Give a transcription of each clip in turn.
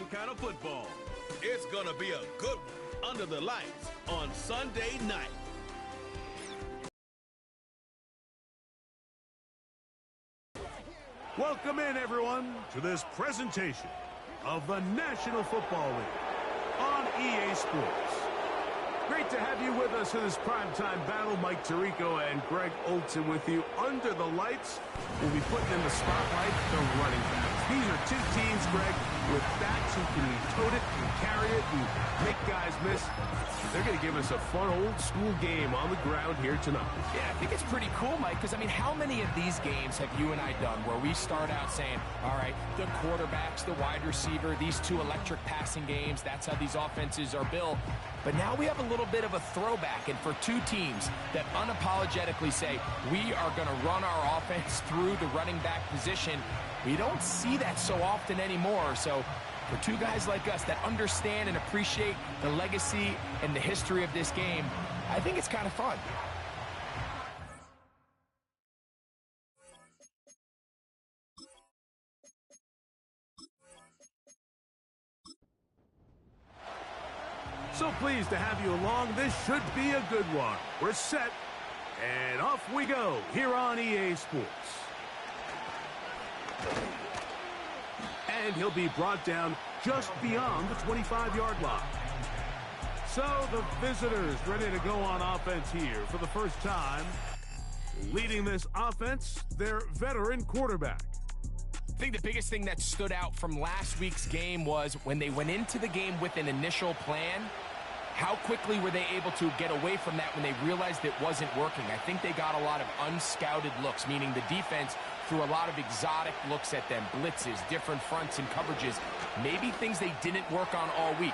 different kind of football. It's gonna be a good one under the lights on Sunday night. Welcome in, everyone, to this presentation of the National Football League on EA Sports. Great to have you with us in this primetime battle. Mike Tirico and Greg Olson with you. Under the lights, we'll be putting in the spotlight the running backs. These are two teams, Greg, with backs who can tote it and carry it and make guys miss. They're going to give us a fun old-school game on the ground here tonight. Yeah, I think it's pretty cool, Mike, because, I mean, how many of these games have you and I done where we start out saying, all right, the quarterbacks, the wide receiver, these two electric passing games, that's how these offenses are built. But now we have a little bit of a throwback, and for two teams that unapologetically say, we are going to run our offense through the running back position, we don't see that so often anymore. So for two guys like us that understand and appreciate the legacy and the history of this game, I think it's kind of fun. So pleased to have you along. This should be a good one. We're set, and off we go here on EA Sports. And he'll be brought down just beyond the 25-yard line. So the visitors ready to go on offense here for the first time. Leading this offense, their veteran quarterback. I think the biggest thing that stood out from last week's game was when they went into the game with an initial plan, how quickly were they able to get away from that when they realized it wasn't working? I think they got a lot of unscouted looks, meaning the defense threw a lot of exotic looks at them, blitzes, different fronts and coverages, maybe things they didn't work on all week.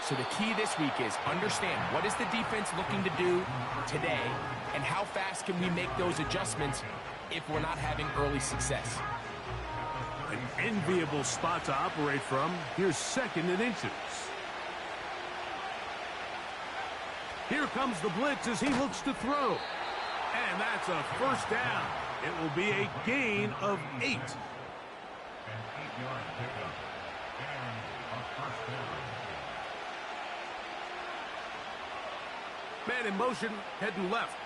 So the key this week is understand what is the defense looking to do today, and how fast can we make those adjustments if we're not having early success. An enviable spot to operate from. Here's second and inches. Here comes the blitz as he looks to throw. And that's a first down. It will be a gain of 8. An 8-yard pickup and a first down. Man in motion, heading left.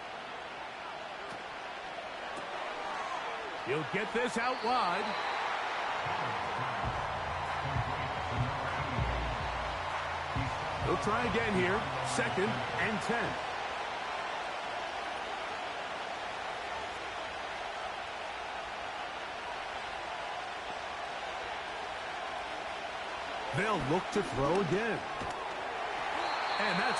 He'll get this out wide. He'll try again here. Second and 10. They'll look to throw again. And that's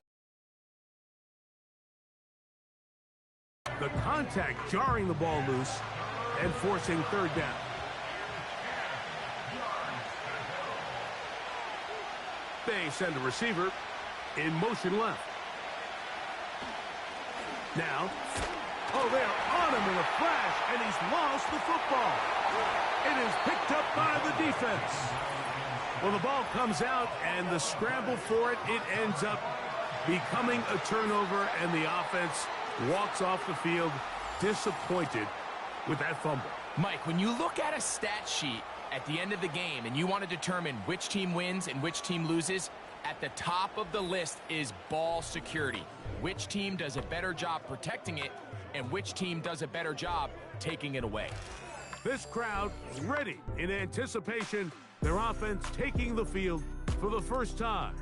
the contact jarring the ball loose and forcing third down. They send a receiver in motion left. Now, they're on him in a flash, and he's lost the football. It is picked up by the defense. Well, the ball comes out, and the scramble for it ends up becoming a turnover, and the offense walks off the field disappointed with that fumble. Mike, when you look at a stat sheet at the end of the game and you want to determine which team wins and which team loses, at the top of the list is ball security. Which team does a better job protecting it, and which team does a better job taking it away. This crowd ready in anticipation, their offense taking the field for the first time.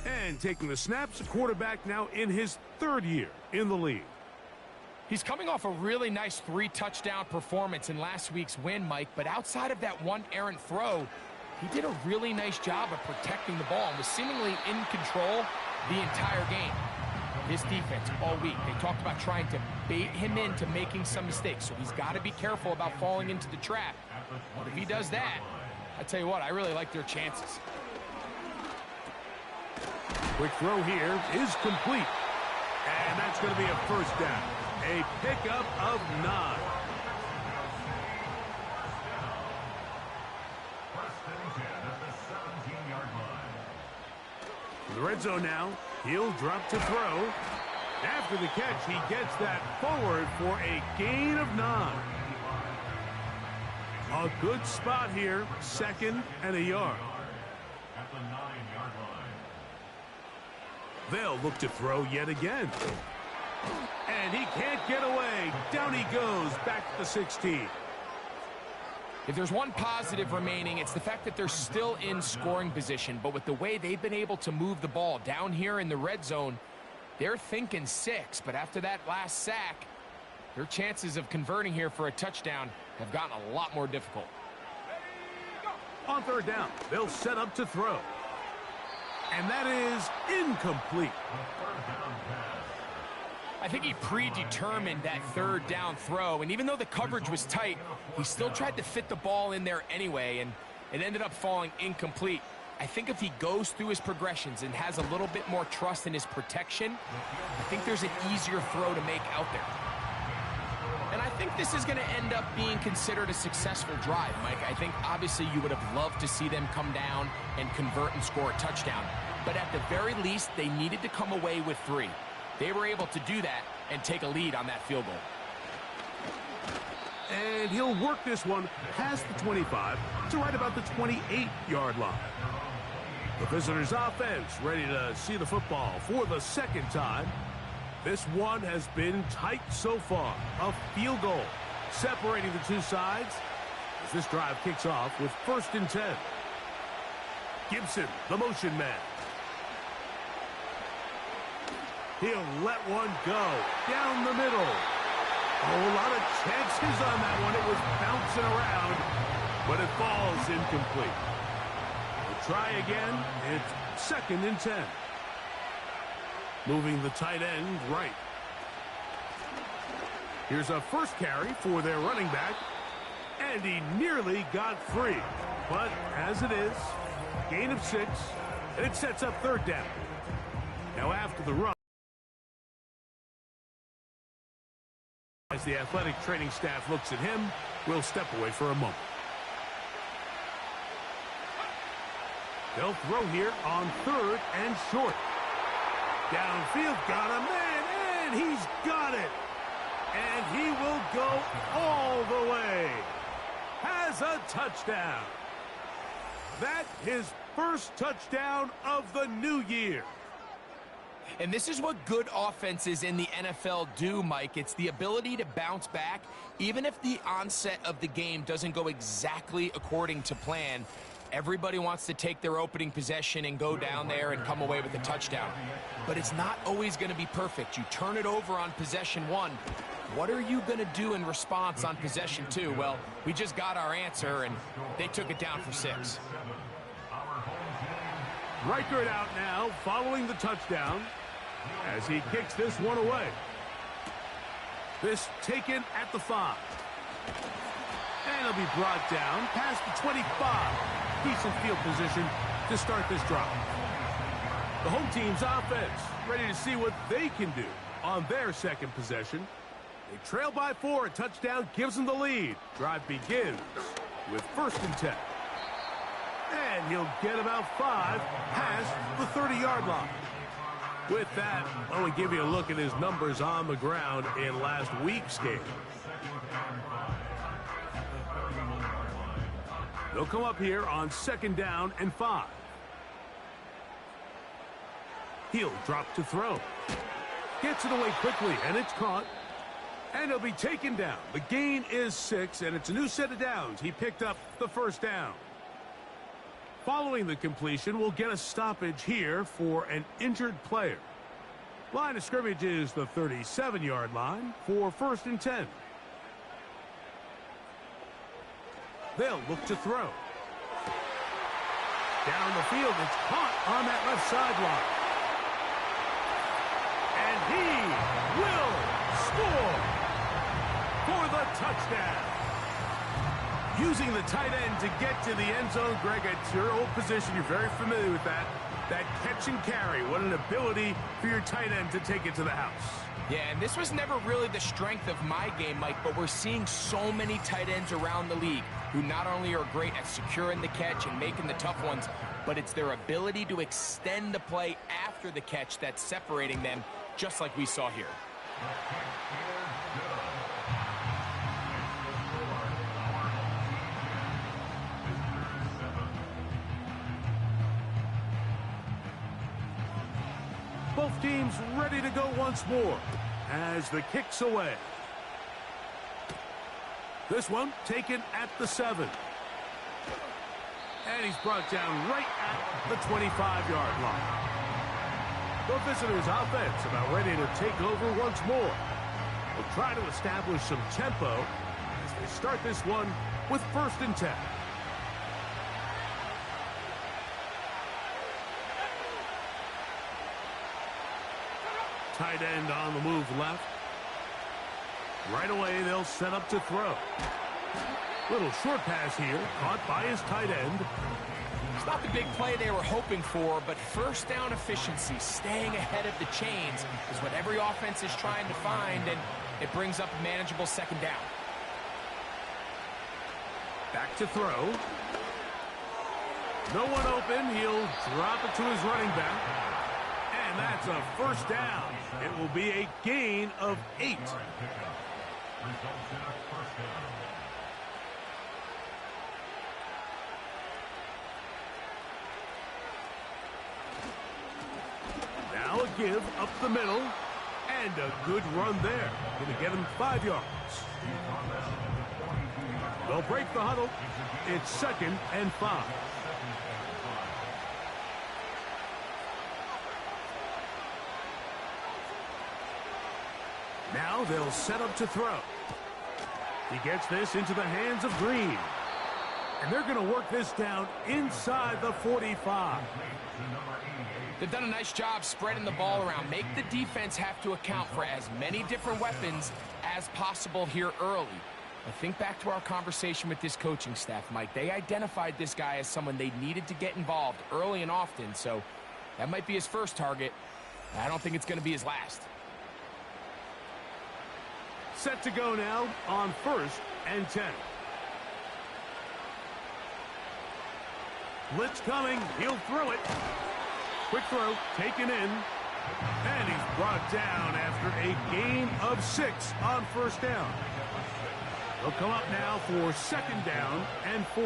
And taking the snaps, a quarterback now in his third year in the league. He's coming off a really nice 3-touchdown performance in last week's win, Mike, but outside of that one errant throw, he did a really nice job of protecting the ball and was seemingly in control the entire game. This defense all week, they talked about trying to bait him into making some mistakes, so he's got to be careful about falling into the trap. But if he does that, I tell you what, I really like their chances. Quick throw here is complete. And that's going to be a first down. A pickup of 9. The red zone now. He'll drop to throw. After the catch, he gets that forward for a gain of 9. A good spot here. Second and a yard. at the 9-yard line. They'll look to throw yet again. And he can't get away. Down he goes, back to the 16. If there's one positive remaining, it's the fact that they're still in scoring position. But with the way they've been able to move the ball down here in the red zone, they're thinking 6. But after that last sack, their chances of converting here for a touchdown have gotten a lot more difficult. On third down, they'll set up to throw. And that is incomplete. I think he predetermined that third down throw, and even though the coverage was tight, he still tried to fit the ball in there anyway, and it ended up falling incomplete. I think if he goes through his progressions and has a little bit more trust in his protection, I think there's an easier throw to make out there. And I think this is going to end up being considered a successful drive, Mike. I think obviously you would have loved to see them come down and convert and score a touchdown. But at the very least, they needed to come away with 3. They were able to do that and take a lead on that field goal. And he'll work this one past the 25 to right about the 28-yard line. The visitors' offense ready to see the football for the second time. This one has been tight so far. A field goal separating the two sides as this drive kicks off with 1st and 10. Gibson, the motion man. He'll let one go down the middle. Oh, a lot of chances on that one. It was bouncing around, but it falls incomplete. We'll try again. It's 2nd and 10. Moving the tight end right. Here's a first carry for their running back. And he nearly got free. But as it is, gain of 6, and it sets up 3rd down. Now after the run, as the athletic training staff looks at him, we'll step away for a moment. They'll throw here on 3rd and short. Downfield, got a man, and he's got it. And he will go all the way. Has a touchdown. That's his first touchdown of the new year. And this is what good offenses in the NFL do, Mike. It's the ability to bounce back, even if the onset of the game doesn't go exactly according to plan. Everybody wants to take their opening possession and go down there and come away with a touchdown. But it's not always going to be perfect. You turn it over on possession 1. What are you going to do in response on possession 2? Well, we just got our answer, and they took it down for 6. Reichert out now, following the touchdown, as he kicks this one away. This taken at the 5. And it'll be brought down past the 25. Decent field position to start this drive. The home team's offense ready to see what they can do on their second possession. They trail by 4. A touchdown gives them the lead. Drive begins with 1st and 10. And he'll get about 5 past the 30-yard line. With that, I want to give you a look at his numbers on the ground in last week's game. They'll come up here on 2nd down and 5. He'll drop to throw. Gets it away quickly, and it's caught. And he'll be taken down. The gain is 6, and it's a new set of downs. He picked up the 1st down. Following the completion, we'll get a stoppage here for an injured player. Line of scrimmage is the 37-yard line for 1st and 10. They'll look to throw. Down the field, it's caught on that left sideline. And he will score for the touchdown. Using the tight end to get to the end zone, Greg, it's your old position. You're very familiar with that. That catch and carry. What an ability for your tight end to take it to the house. Yeah, and this was never really the strength of my game, Mike, but we're seeing so many tight ends around the league who not only are great at securing the catch and making the tough ones, but it's their ability to extend the play after the catch that's separating them, just like we saw here. Both teams ready to go once more as the kick's away. This one taken at the 7. And he's brought down right at the 25-yard line. The visitors' offense about ready to take over once more. They'll try to establish some tempo as they start this one with 1st and 10. Tight end on the move left. Right away, they'll set up to throw. Little short pass here, caught by his tight end. It's not the big play they were hoping for, but first down efficiency, staying ahead of the chains, is what every offense is trying to find, and it brings up a manageable 2nd down. Back to throw. No one open. He'll drop it to his running back. And that's a 1st down. It will be a gain of 8. Now a give up the middle. And a good run there. Going to get him 5 yards. They'll break the huddle. It's 2nd and 5. Now they'll set up to throw. He gets this into the hands of Green. And they're going to work this down inside the 45. They've done a nice job spreading the ball around. Make the defense have to account for as many different weapons as possible here early. I think back to our conversation with this coaching staff, Mike. They identified this guy as someone they needed to get involved early and often, so that might be his first target. I don't think it's going to be his last. Set to go now on 1st and 10. Blitz coming. He'll throw it. Quick throw taken in. And he's brought down after a gain of 6 on 1st down. They'll come up now for 2nd down and 4.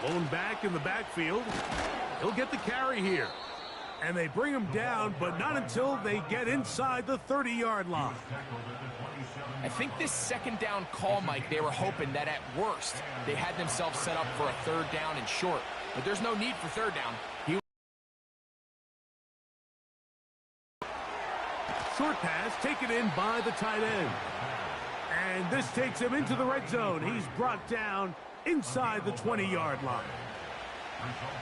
Blown back in the backfield. He'll get the carry here. And they bring him down, but not until they get inside the 30-yard line. I think this 2nd down call, Mike, they were hoping that at worst they had themselves set up for a 3rd down and short. But there's no need for 3rd down. Short pass taken in by the tight end. And this takes him into the red zone. He's brought down inside the 20-yard line.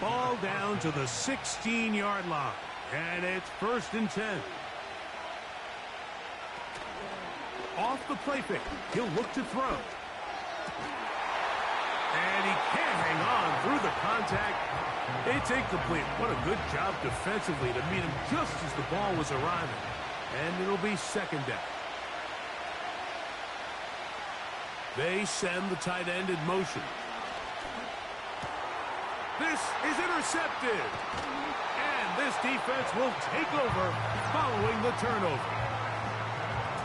Ball down to the 16-yard line. And it's 1st and 10. Off the play fake. He'll look to throw. And he can't hang on through the contact. It's incomplete. What a good job defensively to meet him just as the ball was arriving. And it'll be 2nd down. They send the tight end in motion. This is intercepted. And this defense will take over following the turnover.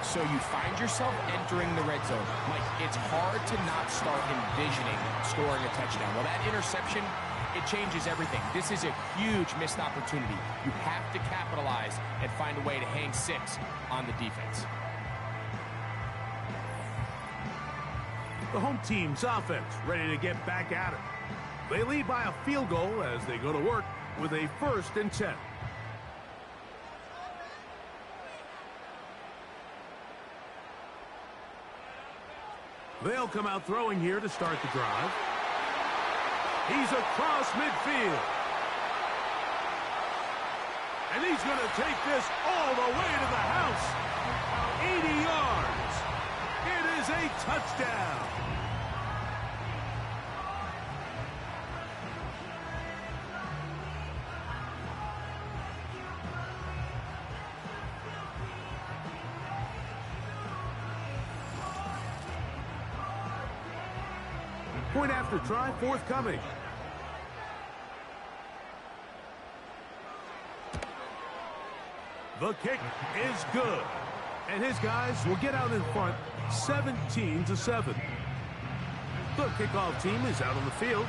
So you find yourself entering the red zone. Mike, it's hard to not start envisioning scoring a touchdown. Well, that interception, it changes everything. This is a huge missed opportunity. You have to capitalize and find a way to hang 6 on the defense. The home team's offense ready to get back at it. They lead by a field goal as they go to work with a 1st and 10. They'll come out throwing here to start the drive. He's across midfield. And he's going to take this all the way to the house. 80 yards. It is a touchdown. Point after try forthcoming. The kick is good. And his guys will get out in front 17-7. The kickoff team is out on the field,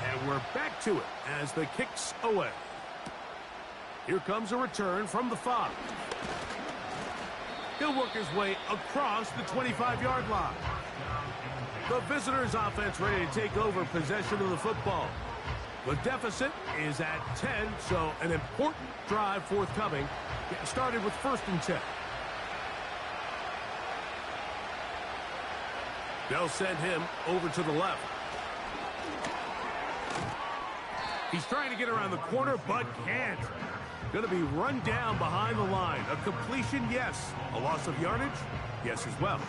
and we're back to it as the kick's away. Here comes a return from the 5. He'll work his way across the 25-yard line. The visitors' offense ready to take over possession of the football. The deficit is at 10, so an important drive forthcoming. Getting started with 1st and 10. They'll send him over to the left. He's trying to get around the corner, but can't. Going to be run down behind the line. A completion, yes. A loss of yardage, yes as well.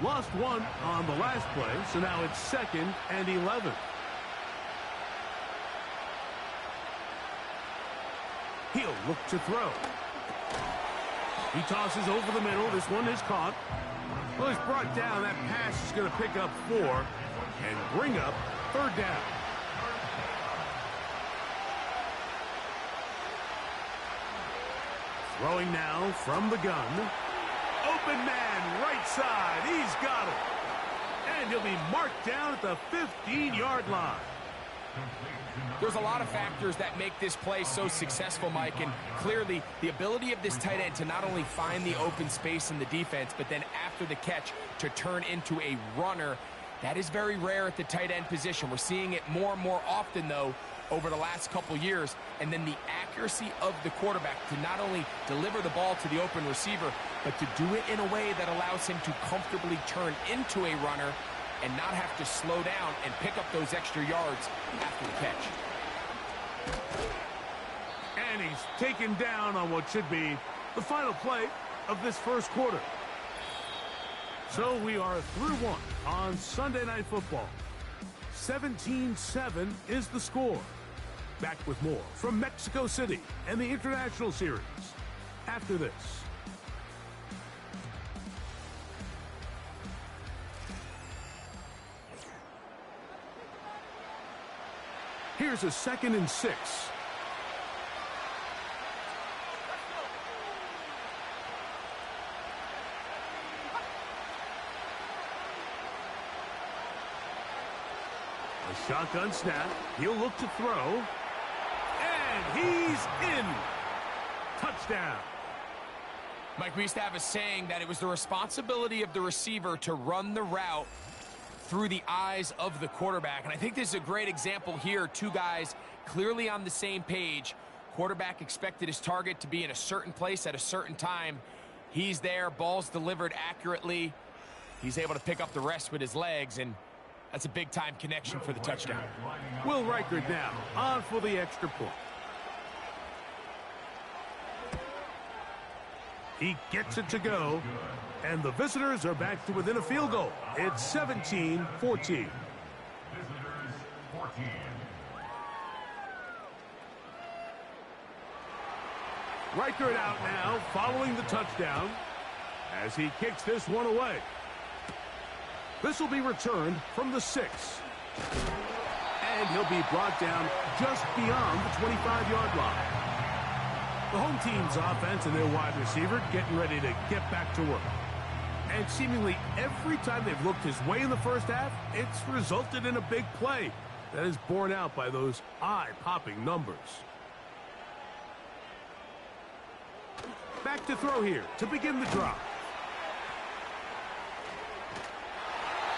Lost 1 on the last play, so now it's 2nd and 11. He'll look to throw. He tosses over the middle. This one is caught. Well, he's brought down. That pass is going to pick up 4 and bring up 3rd down. Throwing now from the gun. Open man, right side. He's got it. And he'll be marked down at the 15-yard line. There's a lot of factors that make this play so successful, Mike, and clearly the ability of this tight end to not only find the open space in the defense, but then after the catch to turn into a runner. That is very rare at the tight end position. We're seeing it more and more often, though, over the last couple years. And then the accuracy of the quarterback to not only deliver the ball to the open receiver, but to do it in a way that allows him to comfortably turn into a runner and not have to slow down and pick up those extra yards after the catch. And he's taken down on what should be the final play of this first quarter. So we are through 1 on Sunday Night Football. 17-7 is the score. Back with more from Mexico City and the International Series after this. Here's a 2nd and 6. A shotgun snap. He'll look to throw. And he's in. Touchdown. Mike, we used to have a saying that it was the responsibility of the receiver to run the route through the eyes of the quarterback. And I think this is a great example here. 2 guys clearly on the same page. Quarterback expected his target to be in a certain place at a certain time. He's there. Ball's delivered accurately. He's able to pick up the rest with his legs, and that's a big-time connection for the touchdown. Will Reichard now on for the extra point. He gets it to go, and the visitors are back to within a field goal. It's 17-14. Visitors 14. Reichard out now following the touchdown as he kicks this one away. This will be returned from the 6. And he'll be brought down just beyond the 25-yard line. The home team's offense and their wide receiver getting ready to get back to work. And seemingly every time they've looked his way in the first half, it's resulted in a big play that is borne out by those eye-popping numbers. Back to throw here to begin the drive.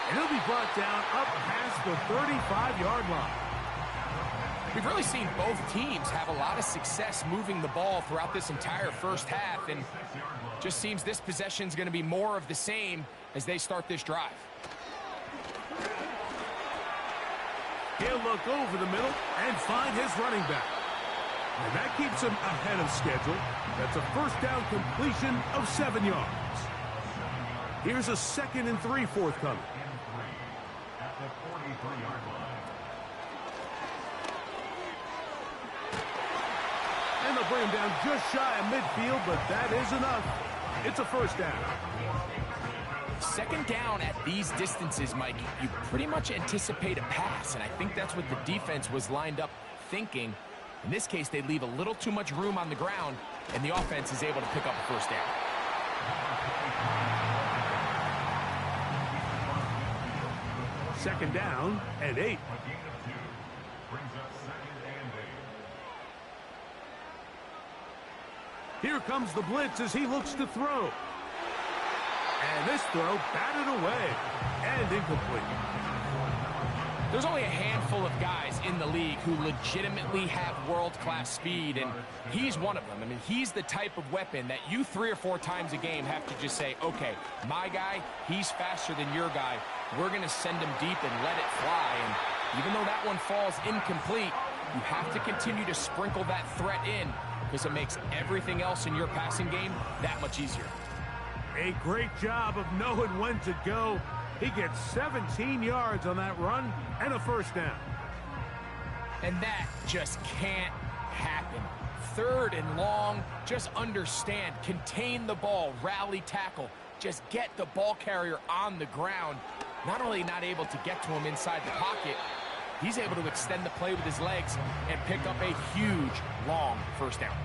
And he'll be brought down up past the 35-yard line. We've really seen both teams have a lot of success moving the ball throughout this entire first half, and just seems this possession is going to be more of the same as they start this drive. He'll look over the middle and find his running back. And that keeps him ahead of schedule. That's a first down completion of 7 yards. Here's a 2nd and 3 forthcoming. At the 43-yard line. And they'll bring him down just shy of midfield, but that is enough. It's a first down. 2nd down at these distances, Mike, you pretty much anticipate a pass, and I think that's what the defense was lined up thinking. In this case, they leave a little too much room on the ground, and the offense is able to pick up a first down. Second down and 8. A gain of 2 brings up second and 8. Here comes the blitz as he looks to throw. And this throw batted away and incomplete. There's only a handful of guys in the league who legitimately have world-class speed, and he's one of them. I mean, he's the type of weapon that you 3 or 4 times a game have to just say, okay, my guy, he's faster than your guy. We're going to send him deep and let it fly. And even though that one falls incomplete, you have to continue to sprinkle that threat in because it makes everything else in your passing game that much easier. A great job of knowing when to go. He gets 17 yards on that run and a first down. And that just can't happen. 3rd and long, just understand, contain the ball, rally tackle, just get the ball carrier on the ground. Not only not able to get to him inside the pocket, he's able to extend the play with his legs and pick up a huge, long first down.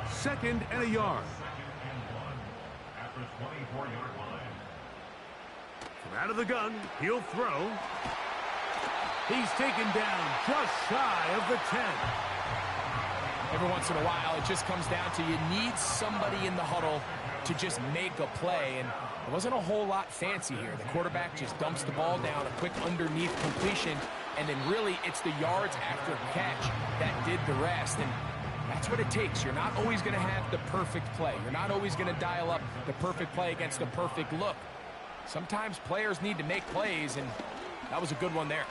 2nd and a yard. Second and 1 at the 24-yard line. From out of the gun, he'll throw. He's taken down just shy of the 10. Every once in a while, it just comes down to you need somebody in the huddle to just make a play, and it wasn't a whole lot fancy here. The quarterback just dumps the ball down, a quick underneath completion, and then really it's the yards after catch that did the rest, and that's what it takes. You're not always going to have the perfect play. You're not always going to dial up the perfect play against the perfect look. Sometimes players need to make plays, and that was a good one there.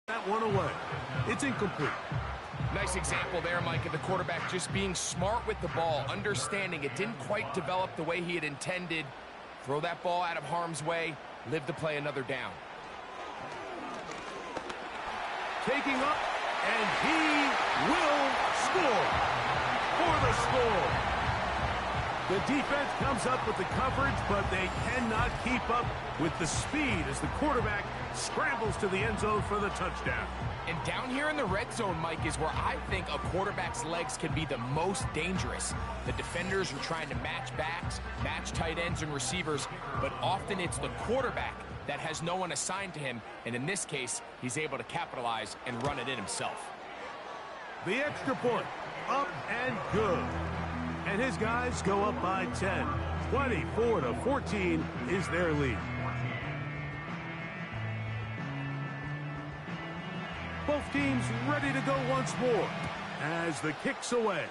That one away. It's incomplete. Nice example there, Mike, of the quarterback just being smart with the ball, understanding it didn't quite develop the way he had intended. Throw that ball out of harm's way, live to play another down. Taking up, and he will score for the score. The defense comes up with the coverage, but they cannot keep up with the speed as the quarterback scrambles to the end zone for the touchdown. And down here in the red zone, Mike, is where I think a quarterback's legs can be the most dangerous. The defenders are trying to match backs, match tight ends and receivers, but often it's the quarterback that has no one assigned to him, and in this case, he's able to capitalize and run it in himself. The extra point, up and good. And his guys go up by 10. 24-14 is their lead. Both teams ready to go once more as the kick's away.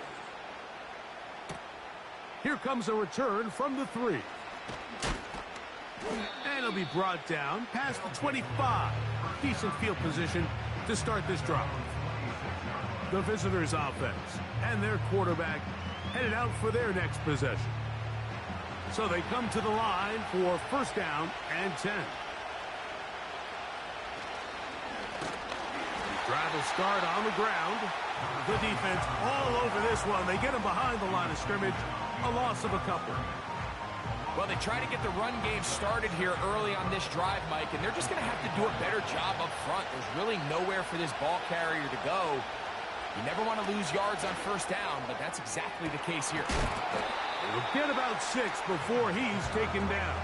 Here comes a return from the 3. And he'll be brought down past the 25. Decent field position to start this drive. The visitors' offense and their quarterback headed out for their next possession. So they come to the line for first down and 10. Drive will start on the ground. The defense all over this one. They get him behind the line of scrimmage. A loss of a couple. Well, they try to get the run game started here early on this drive, Mike, and they're just going to have to do a better job up front. There's really nowhere for this ball carrier to go. You never want to lose yards on first down, but that's exactly the case here. He'll get about 6 before he's taken down.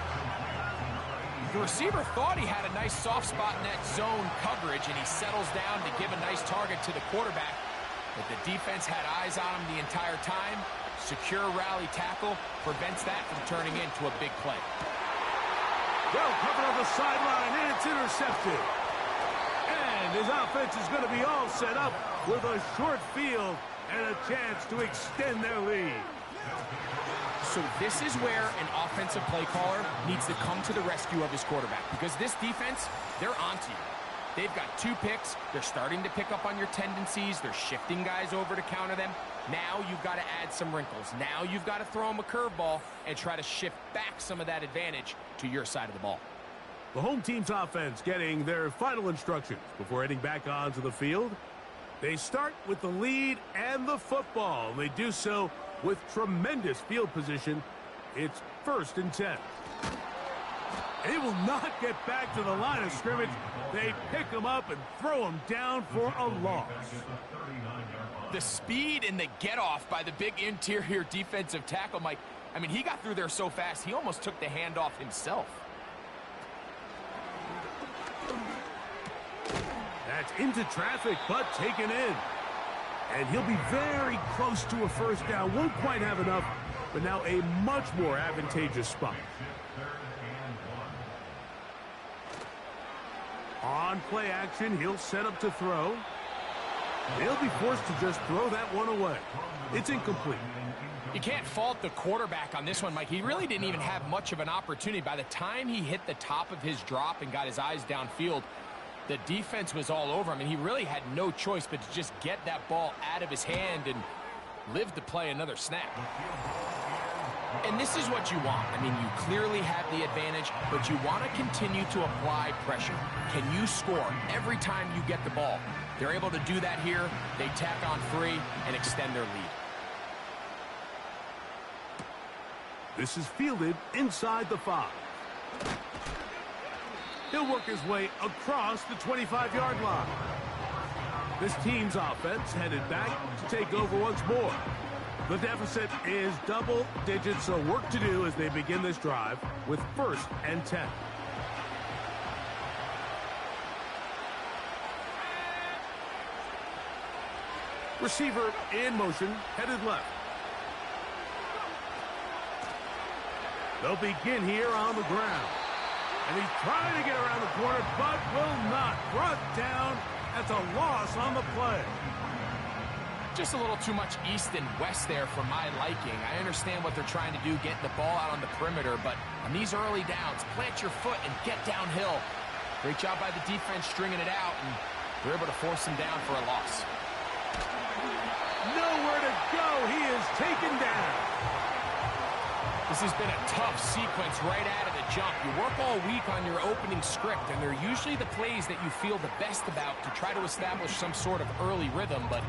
The receiver thought he had a nice soft spot in that zone coverage, and he settles down to give a nice target to the quarterback. But the defense had eyes on him the entire time. Secure rally tackle prevents that from turning into a big play. Well covered on the sideline, and it's intercepted. And his offense is going to be all set up with a short field and a chance to extend their lead. So this is where an offensive play caller needs to come to the rescue of his quarterback, because this defense, they're onto you. They've got 2 picks. They're starting to pick up on your tendencies. They're shifting guys over to counter them. Now you've got to add some wrinkles. Now you've got to throw them a curveball and try to shift back some of that advantage to your side of the ball. The home team's offense getting their final instructions before heading back onto the field. They start with the lead and the football. They do so with tremendous field position. It's 1st and 10. They will not get back to the line of scrimmage. They pick him up and throw him down for a loss. The speed and the get-off by the big interior defensive tackle, Mike. I mean, he got through there so fast, he almost took the handoff himself. That's into traffic, but taken in. And he'll be very close to a first down. Won't quite have enough, but now a much more advantageous spot. On play action, he'll set up to throw. They'll be forced to just throw that one away. It's incomplete. You can't fault the quarterback on this one, Mike. He really didn't even have much of an opportunity. By the time he hit the top of his drop and got his eyes downfield, the defense was all over him, and he really had no choice but to just get that ball out of his hand and live to play another snap. And this is what you want. I mean, you clearly have the advantage, but you want to continue to apply pressure. Can you score every time you get the ball? They're able to do that here. They tack on 3 and extend their lead. This is fielded inside the 5. He'll work his way across the 25-yard line. This team's offense headed back to take over once more. The deficit is double digits, so work to do as they begin this drive with 1st and 10. Receiver in motion, headed left. They'll begin here on the ground. And he's trying to get around the corner, but will not. Brought down. That's a loss on the play. Just a little too much east and west there for my liking. I understand what they're trying to do, getting the ball out on the perimeter, but on these early downs, plant your foot and get downhill. Great job by the defense stringing it out, and they're able to force him down for a loss. Nowhere to go. He is taken down. This has been a tough sequence right out of the jump. You work all week on your opening script, and they're usually the plays that you feel the best about to try to establish some sort of early rhythm, but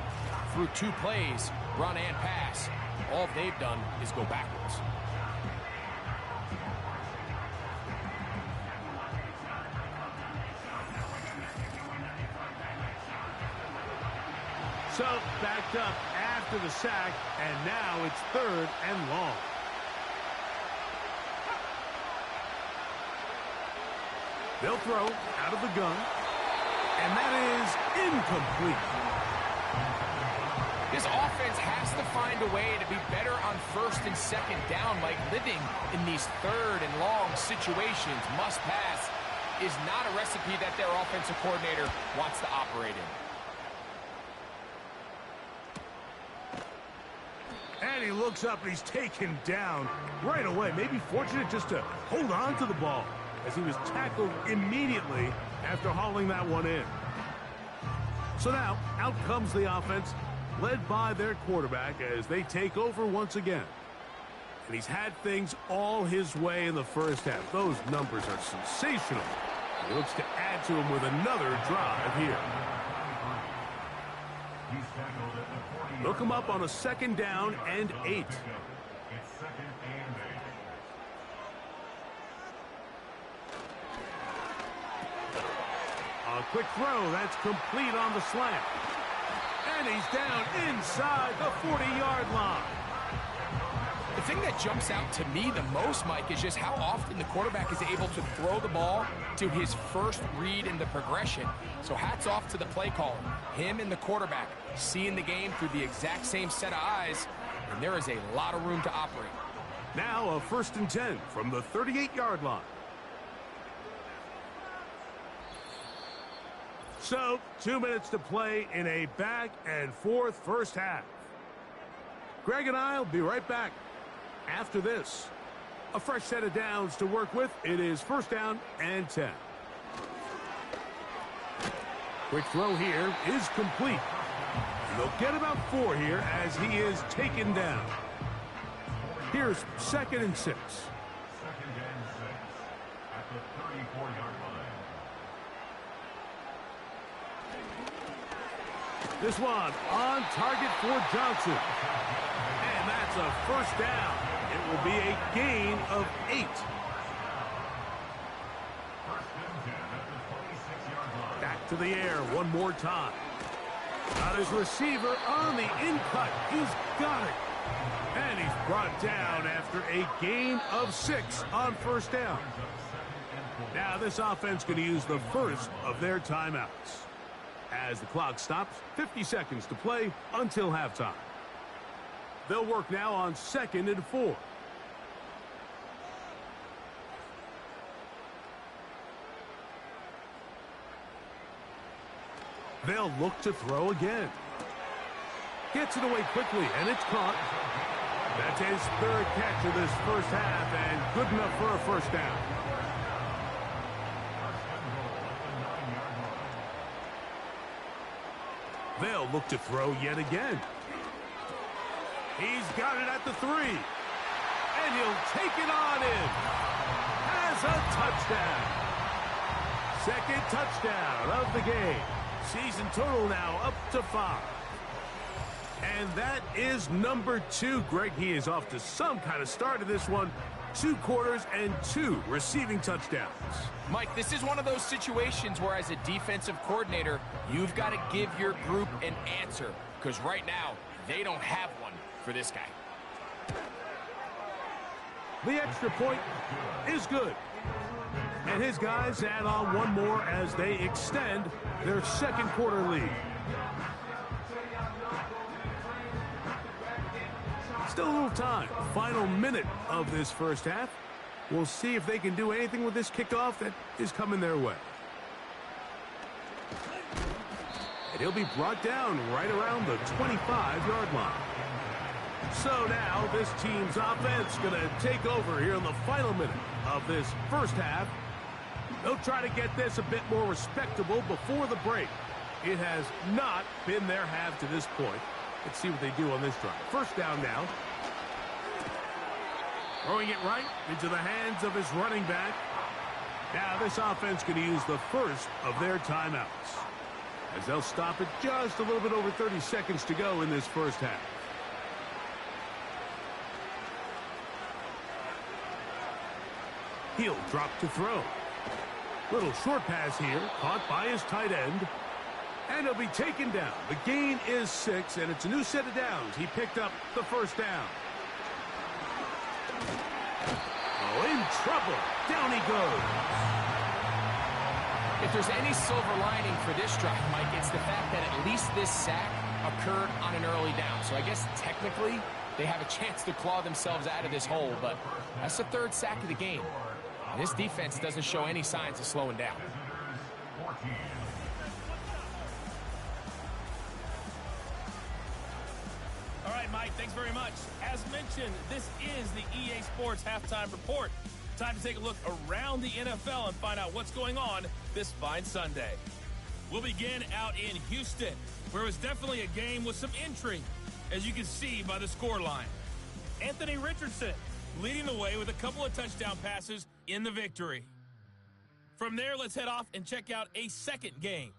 through 2 plays, run and pass, all they've done is go backwards. So, backed up after the sack, and now it's 3rd and long. They'll throw out of the gun, and that is incomplete. This offense has to find a way to be better on 1st and 2nd down, like living in these 3rd and long situations. Must pass is not a recipe that their offensive coordinator wants to operate in. And he looks up and he's taken down right away. Maybe fortunate just to hold on to the ball as he was tackled immediately after hauling that one in. So now, out comes the offense, led by their quarterback as they take over once again. And he's had things all his way in the first half. Those numbers are sensational. He looks to add to them with another drive here. Look him up on a 2nd down and 8. A quick throw, that's complete on the slant. And he's down inside the 40-yard line. The thing that jumps out to me the most, Mike, is just how often the quarterback is able to throw the ball to his first read in the progression. So hats off to the play caller. Him and the quarterback seeing the game through the exact same set of eyes, and there is a lot of room to operate. Now a 1st and 10 from the 38-yard line. So, 2 minutes to play in a back-and-forth first half. Greg and I will be right back after this. A fresh set of downs to work with. It is 1st down and 10. Quick throw here is complete. They'll get about 4 here as he is taken down. Here's 2nd and 6. 2nd and 6 at the 34-yard line. This one on target for Johnson. And that's a 1st down. It will be a gain of 8. 1st and 10 at the 26-yard line. Back to the air one more time. Got his receiver on the in-cut. He's got it. And he's brought down after a gain of 6 on 1st down. Now this offense going to use the first of their timeouts. as the clock stops. 50 seconds to play until halftime. They'll work now on 2nd and 4. They'll look to throw again. Gets it away quickly, and it's caught. That's his 3rd catch of this first half, and good enough for a first down. They'll look to throw yet again. He's got it at the 3. And he'll take it on in. Has a touchdown. 2nd touchdown of the game. Season total now up to 5. And that is number 2. Greg, he is off to some kind of start in this one. 2 quarters and 2 receiving touchdowns. Mike, this is one of those situations where as a defensive coordinator, you've got to give your group an answer. Because right now, they don't have one for this guy. The extra point is good. And his guys add on one more as they extend their 2nd quarter lead. Still a little time. Final minute of this first half. We'll see if they can do anything with this kickoff that is coming their way. And he'll be brought down right around the 25-yard line. So now this team's offense going to take over here in the final minute of this first half. They'll try to get this a bit more respectable before the break. It has not been their half to this point. Let's see what they do on this drive. First down now. Throwing it right into the hands of his running back. Now this offense going to use the first of their timeouts, as they'll stop it just a little bit over 30 seconds to go in this first half. He'll drop to throw. Little short pass here, caught by his tight end. And he'll be taken down. The gain is 6, and it's a new set of downs. He picked up the first down. Oh, in trouble. Down he goes. If there's any silver lining for this drive, Mike, it's the fact that at least this sack occurred on an early down. So I guess technically they have a chance to claw themselves out of this hole, but that's the 3rd sack of the game. And this defense doesn't show any signs of slowing down. All right, Mike, thanks very much. As mentioned, this is the EA Sports Halftime Report. Time to take a look around the NFL and find out what's going on this fine Sunday. We'll begin out in Houston, where it was definitely a game with some intrigue, as you can see by the scoreline. Anthony Richardson leading the way with a couple of touchdown passes in the victory. From there, let's head off and check out a second game.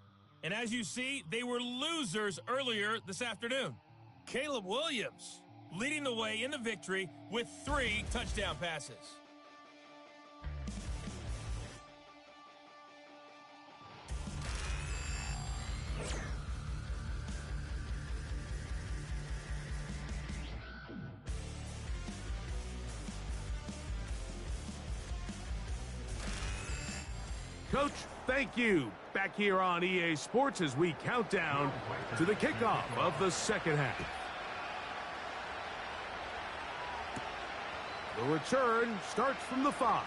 And as you see, they were losers earlier this afternoon. Caleb Williams leading the way in the victory with 3 touchdown passes. Coach, thank you. Back here on EA Sports as we count down to the kickoff of the second half. The return starts from the 5.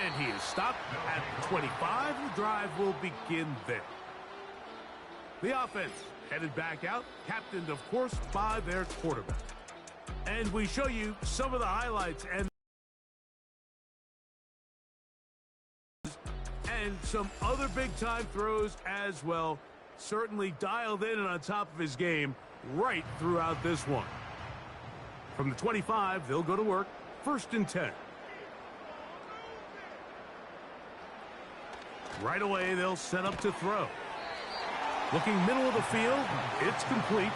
And he is stopped at the 25. The drive will begin there. The offense headed back out, captained, of course, by their quarterback. And we show you some of the highlights and some other big-time throws as well. Certainly dialed in and on top of his game right throughout this one. From the 25, they'll go to work. 1st and 10. Right away, they'll set up to throw. Looking middle of the field, it's complete.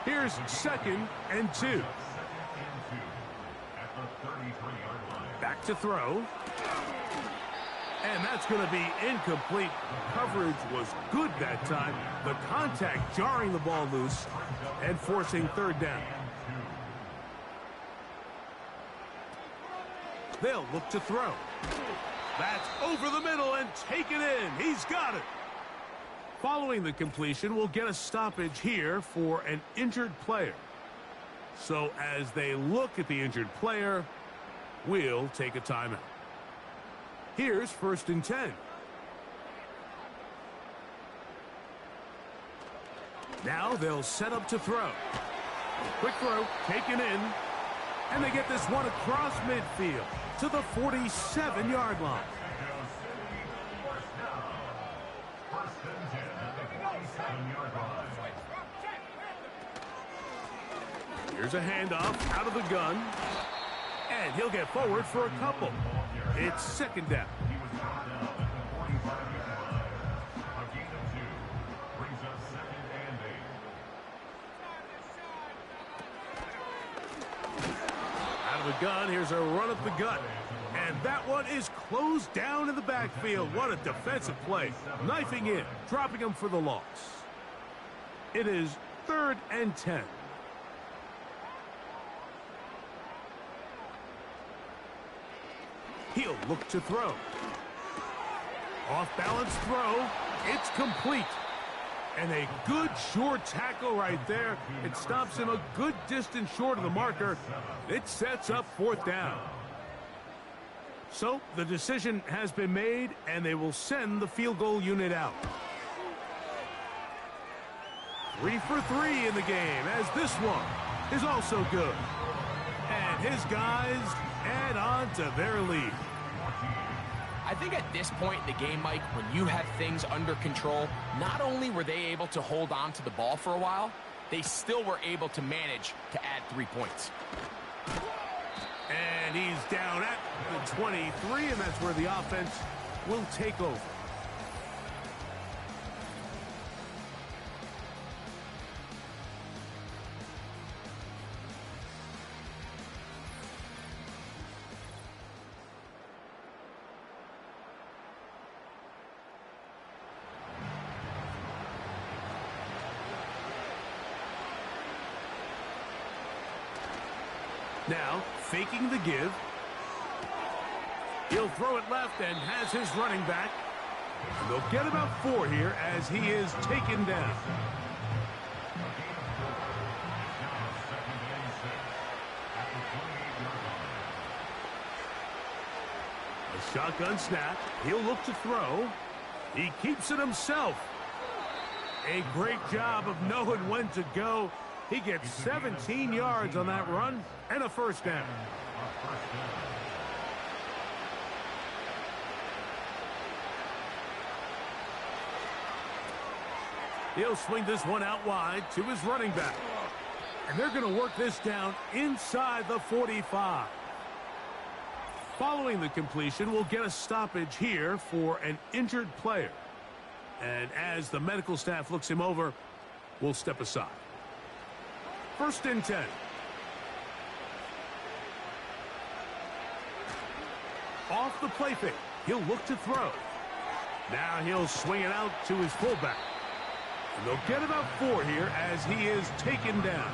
Here's 2nd and 2. Back to throw. And that's going to be incomplete. Coverage was good that time. The contact jarring the ball loose and forcing 3rd down. They'll look to throw. That's over the middle and taken in. He's got it. Following the completion, we'll get a stoppage here for an injured player. So as they look at the injured player, we'll take a timeout. Here's 1st and 10. Now they'll set up to throw. Quick throw, taken in. And they get this one across midfield to the 47-yard line. Here's a handoff out of the gun. And he'll get forward for a couple. It's 2nd down. He was brought down at the 45-yard line. A gain of 2 brings up 2nd and 8. Out of the gun, here's a run up the gut. And that one is closed down in the backfield. What a defensive play. Knifing in, dropping him for the loss. It is 3rd and 10. He'll look to throw. Off-balance throw. It's complete. And a good short tackle right there. It stops him a good distance short of the marker. It sets up 4th down. So the decision has been made, and they will send the field goal unit out. 3 for 3 in the game, as this one is also good. And his guys add on to their lead. I think at this point in the game, Mike, when you have things under control, not only were they able to hold on to the ball for a while, they still were able to manage to add 3 points. And he's down at the 23, and that's where the offense will take over. Now, faking the give. He'll throw it left and has his running back. And they'll get about 4 here as he is taken down. A shotgun snap. He'll look to throw. He keeps it himself. A great job of knowing when to go. He gets 17 yards on that run and a 1st down. He'll swing this one out wide to his running back. And they're going to work this down inside the 45. Following the completion, we'll get a stoppage here for an injured player. And as the medical staff looks him over, we'll step aside. 1st and 10. Off the play fake. He'll look to throw. Now he'll swing it out to his fullback. And they'll get about 4 here as he is taken down.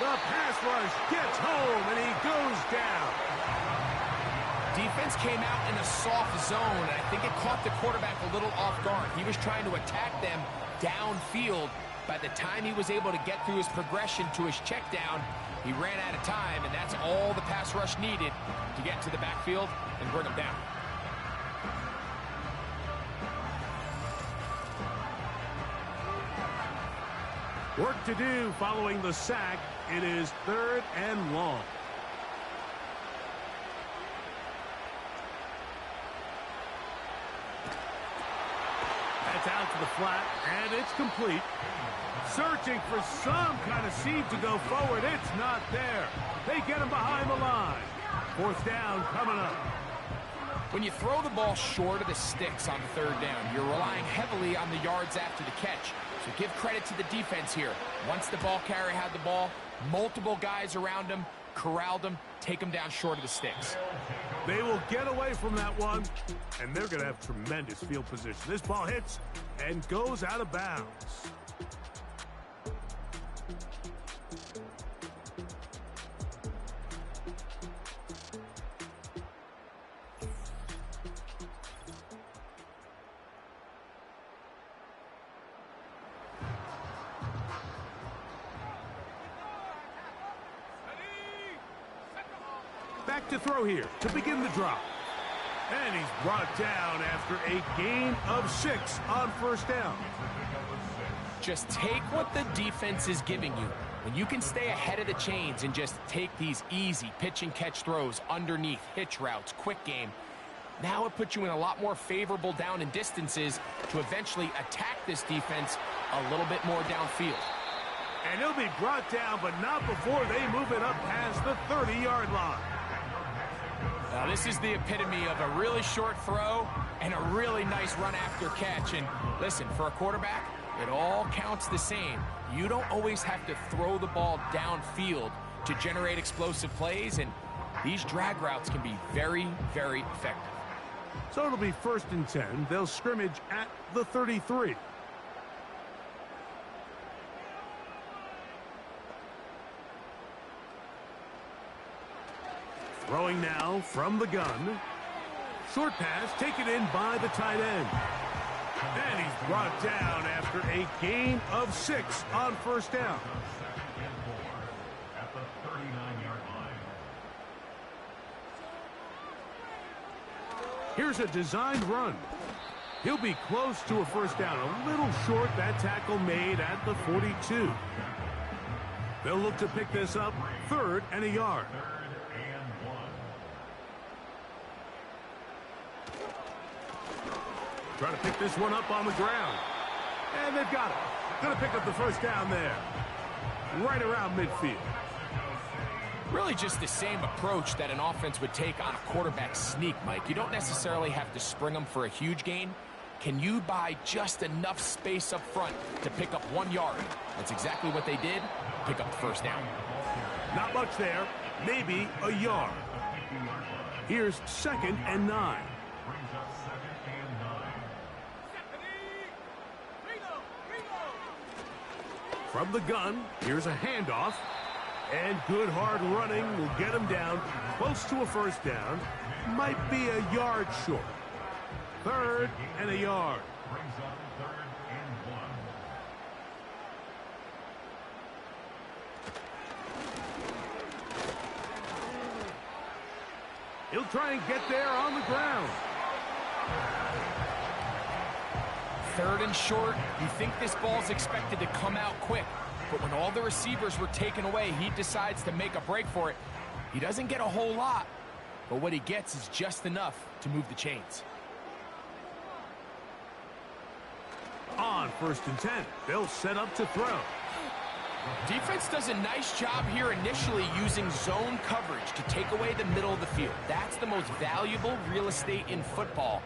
The pass rush gets home, and he goes down. Defense came out in a soft zone, and I think it caught the quarterback a little off guard. He was trying to attack them downfield. By the time he was able to get through his progression to his check down, he ran out of time, and that's all the pass rush needed to get to the backfield and bring him down. Work to do following the sack. It is 3rd and long. That's out to the flat, and it's complete. Searching for some kind of seed to go forward. It's not there. They get him behind the line. 4th down coming up. When you throw the ball short of the sticks on 3rd down, you're relying heavily on the yards after the catch. So give credit to the defense here. Once the ball carrier had the ball, multiple guys around him, corralled him, take him down short of the sticks. They will get away from that one, and they're going to have tremendous field position. This ball hits and goes out of bounds. Back to throw here to begin the drop. And he's brought down after a gain of 6 on first down. Just take what the defense is giving you. When you can stay ahead of the chains and just take these easy pitch and catch throws underneath, hitch routes, quick game, now it puts you in a lot more favorable down and distances to eventually attack this defense a little bit more downfield. And he'll be brought down, but not before they move it up past the 30-yard line. Now, this is the epitome of a really short throw and a really nice run after catch. And listen, for a quarterback, it all counts the same. You don't always have to throw the ball downfield to generate explosive plays, and these drag routes can be very, very effective. So it'll be 1st and 10. They'll scrimmage at the 33. Throwing now from the gun. Short pass taken in by the tight end. And he's brought down after a gain of 6 on first down. At the 39-yard line. Here's a designed run. He'll be close to a first down. A little short, that tackle made at the 42. They'll look to pick this up 3rd and a yard. Trying to pick this one up on the ground. And they've got it. Going to pick up the first down there. Right around midfield. Really just the same approach that an offense would take on a quarterback sneak, Mike. You don't necessarily have to spring them for a huge gain. Can you buy just enough space up front to pick up 1 yard? That's exactly what they did. Pick up the first down. Not much there. Maybe a yard. Here's 2nd and 9. From the gun, here's a handoff. And good hard running will get him down close to a first down. Might be a yard short. 3rd and a yard. Brings up 3rd and 1. He'll try and get there on the ground. 3rd and short. You think this ball's expected to come out quick, but when all the receivers were taken away, he decides to make a break for it. He doesn't get a whole lot, but what he gets is just enough to move the chains. On 1st and 10, they'll set up to throw. Defense does a nice job here initially using zone coverage to take away the middle of the field. That's the most valuable real estate in football.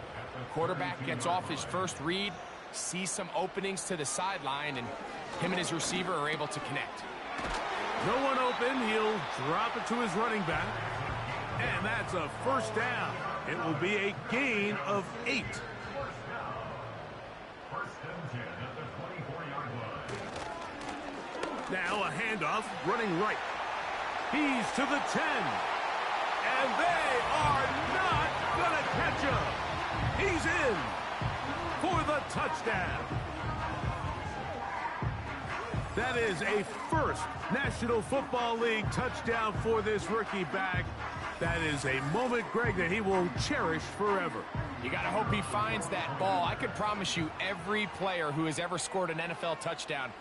Quarterback gets off his first read, sees some openings to the sideline, and him and his receiver are able to connect. No one open. He'll drop it to his running back. And that's a first down. It will be a gain of 8. 1st and 10 at the 24-yard line. Now a handoff running right. He's to the 10. And they are not going to catch him. He's in for the touchdown. That is a first National Football League touchdown for this rookie back. That is a moment, Greg, that he will cherish forever. You got to hope he finds that ball. I can promise you every player who has ever scored an NFL touchdown,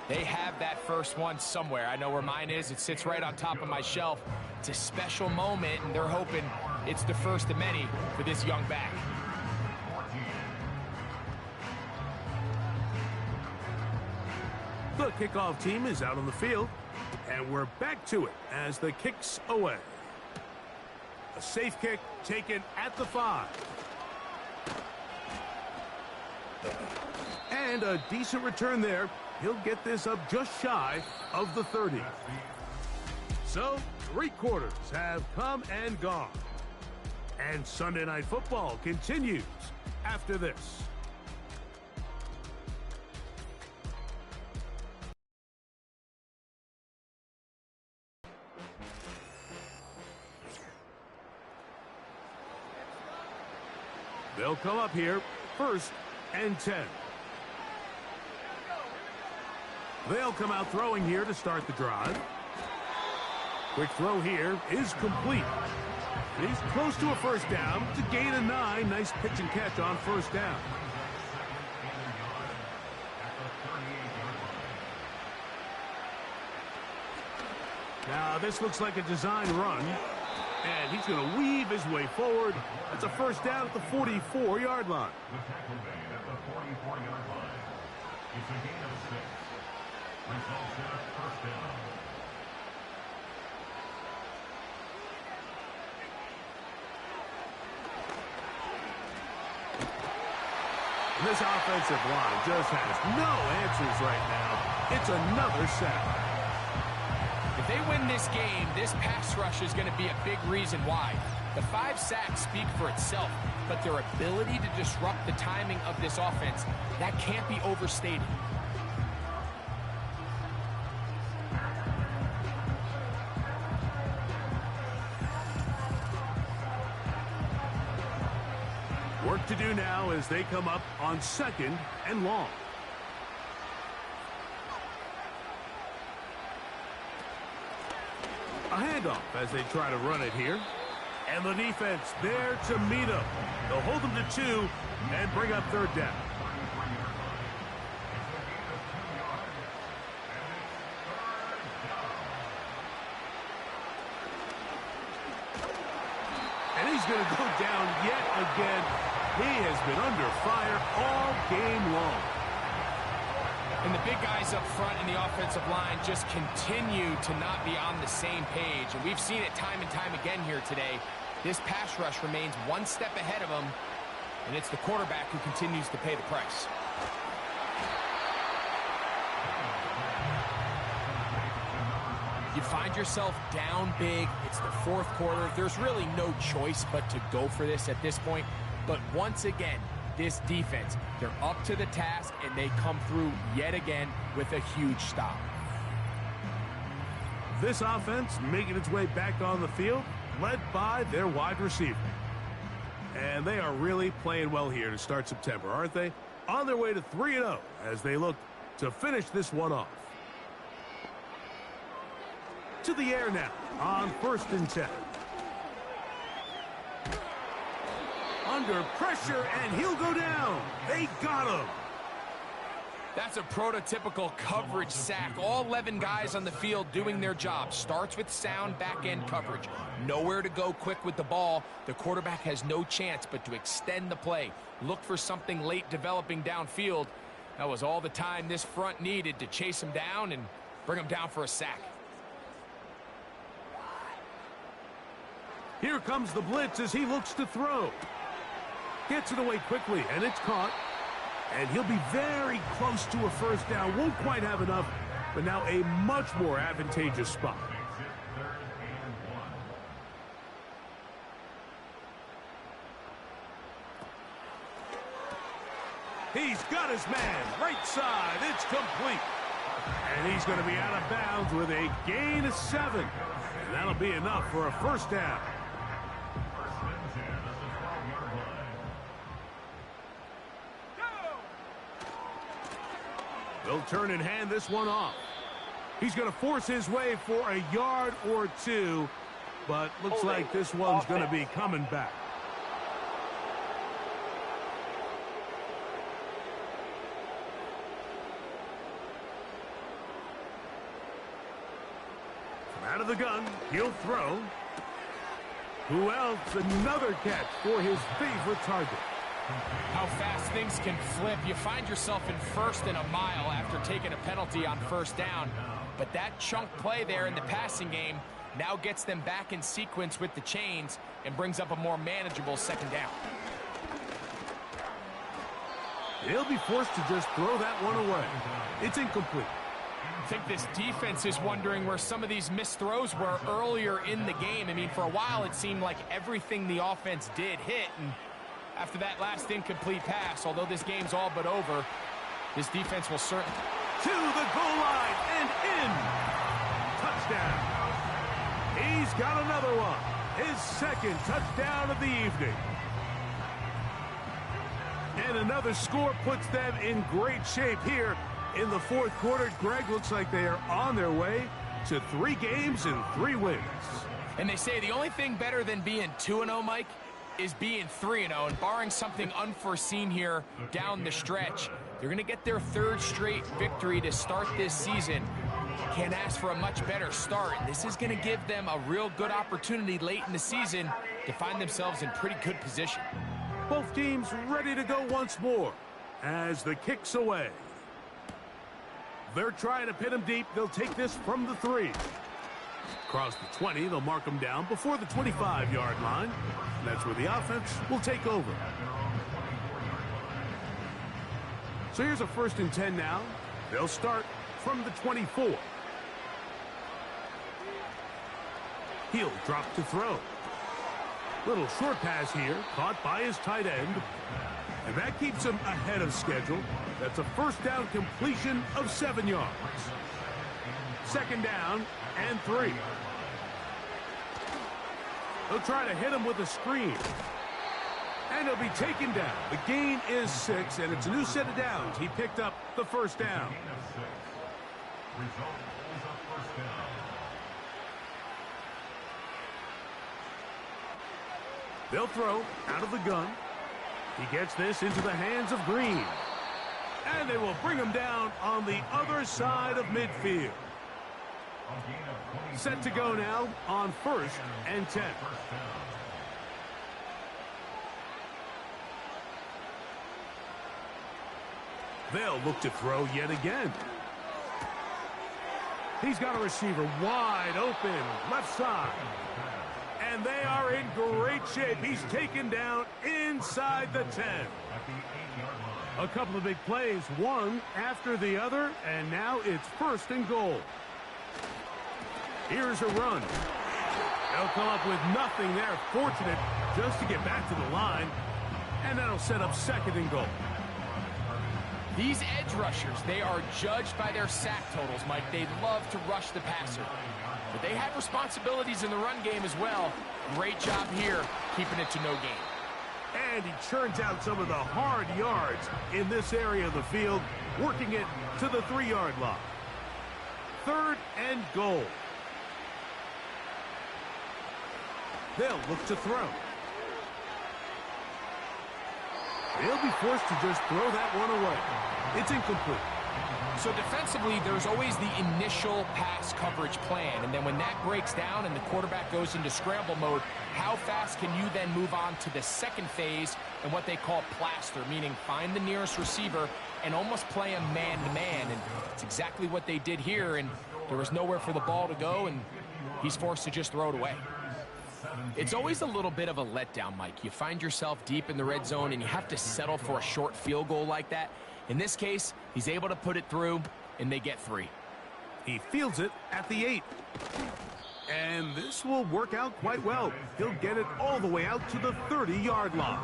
they have that first one somewhere. I know where mine is. It sits right on top of my shelf. It's a special moment, and they're hoping it's the first of many for this young back. The kickoff team is out on the field, and we're back to it as the kick's away. A safe kick taken at the 5. And a decent return there. He'll get this up just shy of the 30. So, 3 quarters have come and gone. And Sunday Night Football continues after this. They'll come up here, 1st and 10. They'll come out throwing here to start the drive. Quick throw here is complete. He's close to a 1st down to gain a 9. Nice pitch and catch on 1st down. Now this looks like a design run. And he's going to weave his way forward. That's a 1st down at the 44-yard line. The tackle made at the 44-yard line. It's a gain of 6. Results in a 1st down. This offensive line just has no answers right now. It's another sack. If they win this game, this pass rush is going to be a big reason why. The 5 sacks speak for itself, but their ability to disrupt the timing of this offense, that can't be overstated. Work to do now as they come up on 2nd and long. A handoff as they try to run it here. And the defense there to meet them. They'll hold them to 2 and bring up 3rd down. And he's going to go down yet again. He has been under fire all game long. And the big guys up front in the offensive line just continue to not be on the same page. And we've seen it time and time again here today. This pass rush remains 1 step ahead of them, and it's the quarterback who continues to pay the price. You find yourself down big. It's the 4th quarter. There's really no choice but to go for this at this point. But once again, this defense, they're up to the task, and they come through yet again with a huge stop. This offense making its way back on the field, led by their wide receiver. And they are really playing well here to start September, aren't they? On their way to 3-0 as they look to finish this one off. To the air now on 1st and 10. Under pressure, and he'll go down. They got him. That's a prototypical coverage sack. All 11 guys on the field doing their job. Starts with sound back-end coverage. Nowhere to go quick with the ball. The quarterback has no chance but to extend the play. Look for something late developing downfield. That was all the time this front needed to chase him down and bring him down for a sack. Here comes the blitz as he looks to throw. Gets it away quickly, and it's caught. And he'll be very close to a 1st down. Won't quite have enough, but now a much more advantageous spot. He's got his man. Right side. It's complete. And he's going to be out of bounds with a gain of 7. And that'll be enough for a 1st down. They'll turn and hand this one off. He's going to force his way for a yard or 2, but looks like this one's going to be coming back. From out of the gun, he'll throw. Who else? Another catch for his favorite target. How fast things can flip. You find yourself in 1st and a mile after taking a penalty on 1st down. But that chunk play there in the passing game now gets them back in sequence with the chains and brings up a more manageable 2nd down. He'll be forced to just throw that one away. It's incomplete. think this defense is wondering where some of these missed throws were earlier in the game. I mean, for a while, it seemed like everything the offense did hit. And after that last incomplete pass, although this game's all but over, this defense will certainly... To the goal line and in. Touchdown. He's got another one. His second touchdown of the evening. And another score puts them in great shape here in the fourth quarter. Greg, looks like they are on their way to 3 games and 3 wins. And they say the only thing better than being 2-0, Mike, is being 3-0. And barring something unforeseen here down the stretch, they're going to get their 3rd straight victory to start this season. Can't ask for a much better start. This is going to give them a real good opportunity late in the season to find themselves in pretty good position. Both teams ready to go once more as the kick's away. They're trying to pin him deep. They'll take this from the 3. Across the 20, they'll mark him down before the 25-yard line. And that's where the offense will take over. So here's a 1st and 10 now. They'll start from the 24. He'll drop to throw. Little short pass here, caught by his tight end. And that keeps him ahead of schedule. That's a 1st down completion of 7 yards. 2nd down and 3. They'll try to hit him with a screen. And he'll be taken down. The gain is 6, and it's a new set of downs. He picked up the 1st down. They'll throw out of the gun. He gets this into the hands of Green. And they will bring him down on the other side of midfield. Set to go now on 1st and 10. They'll look to throw yet again. He's got a receiver wide open, left side. And they are in great shape. He's taken down inside the 10. A couple of big plays, one after the other, and now it's 1st and goal. Here's a run. They'll come up with nothing there. Fortunate just to get back to the line. And that'll set up 2nd and goal. These edge rushers, they are judged by their sack totals, Mike. They love to rush the passer. But they have responsibilities in the run game as well. Great job here, keeping it to no gain. And he churns out some of the hard yards in this area of the field, working it to the 3-yard line. 3rd and goal. They'll look to throw. They'll be forced to just throw that one away. It's incomplete. So defensively, there's always the initial pass coverage plan, and then when that breaks down and the quarterback goes into scramble mode, how fast can you then move on to the 2nd phase and what they call plaster, meaning find the nearest receiver and almost play him man-to-man, and it's exactly what they did here, and there was nowhere for the ball to go, and he's forced to just throw it away. It's always a little bit of a letdown, Mike. You find yourself deep in the red zone, and you have to settle for a short field goal like that. In this case, he's able to put it through, and they get 3. He fields it at the 8. And this will work out quite well. He'll get it all the way out to the 30-yard line.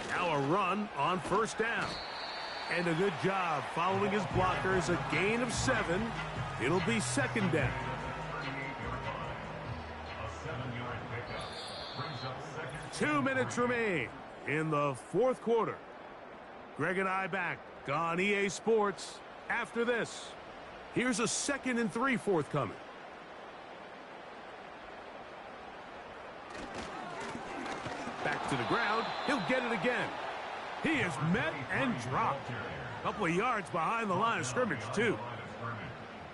Now a run on 1st down. And a good job following his blockers. A gain of 7. It'll be 2nd down. 2 minutes remain in the 4th quarter. Greg and I back on EA Sports after this. Here's a 2nd and 3 forthcoming. Back to the ground. He'll get it again. He is met and dropped. A couple of yards behind the line of scrimmage, too.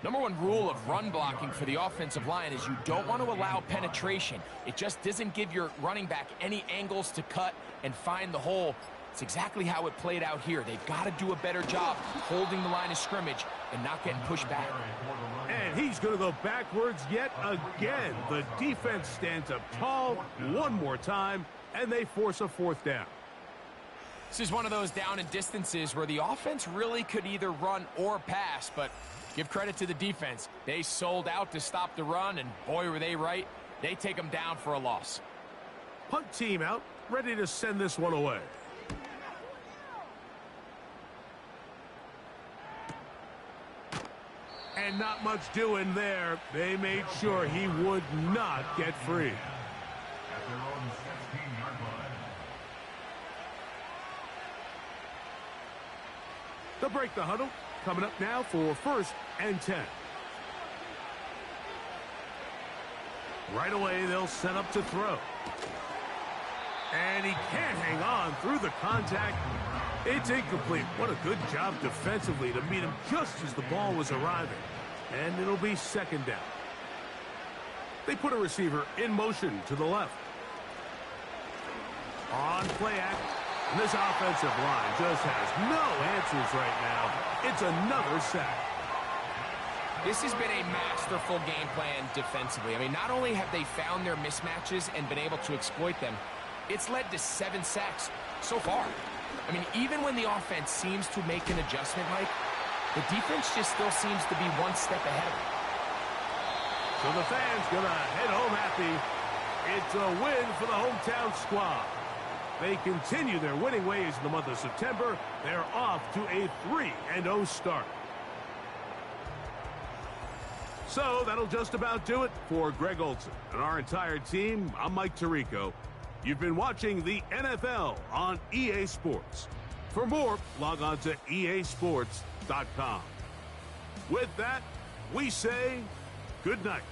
Number 1 rule of run blocking for the offensive line is you don't want to allow penetration. It just doesn't give your running back any angles to cut and find the hole. It's exactly how it played out here. They've got to do a better job holding the line of scrimmage, and not getting pushed back. And he's going to go backwards yet again. The defense stands up tall one more time, and they force a fourth down. This is one of those down and distances where the offense really could either run or pass, but give credit to the defense. They sold out to stop the run, and boy, were they right. They take them down for a loss. Punt team out, ready to send this one away. And not much doing there. They made sure he would not get free. At their own 16-yard line. They'll break the huddle. Coming up now for 1st and 10. Right away, they'll set up to throw. And he can't hang on through the contact. It's incomplete. What a good job defensively to meet him just as the ball was arriving. And it'll be 2nd down. They put a receiver in motion to the left. On play act. And this offensive line just has no answers right now. It's another sack. This has been a masterful game plan defensively. I mean, not only have they found their mismatches and been able to exploit them, it's led to 7 sacks so far. I mean, even when the offense seems to make an adjustment, Mike, the defense just still seems to be one step ahead of it. So the fans gonna head home happy. It's a win for the hometown squad. They continue their winning ways in the month of September. They're off to a 3-0 start. So that'll just about do it for Greg Olson and our entire team. I'm Mike Tirico. You've been watching the NFL on EA Sports. For more, log on to easports.com. With that, we say good night.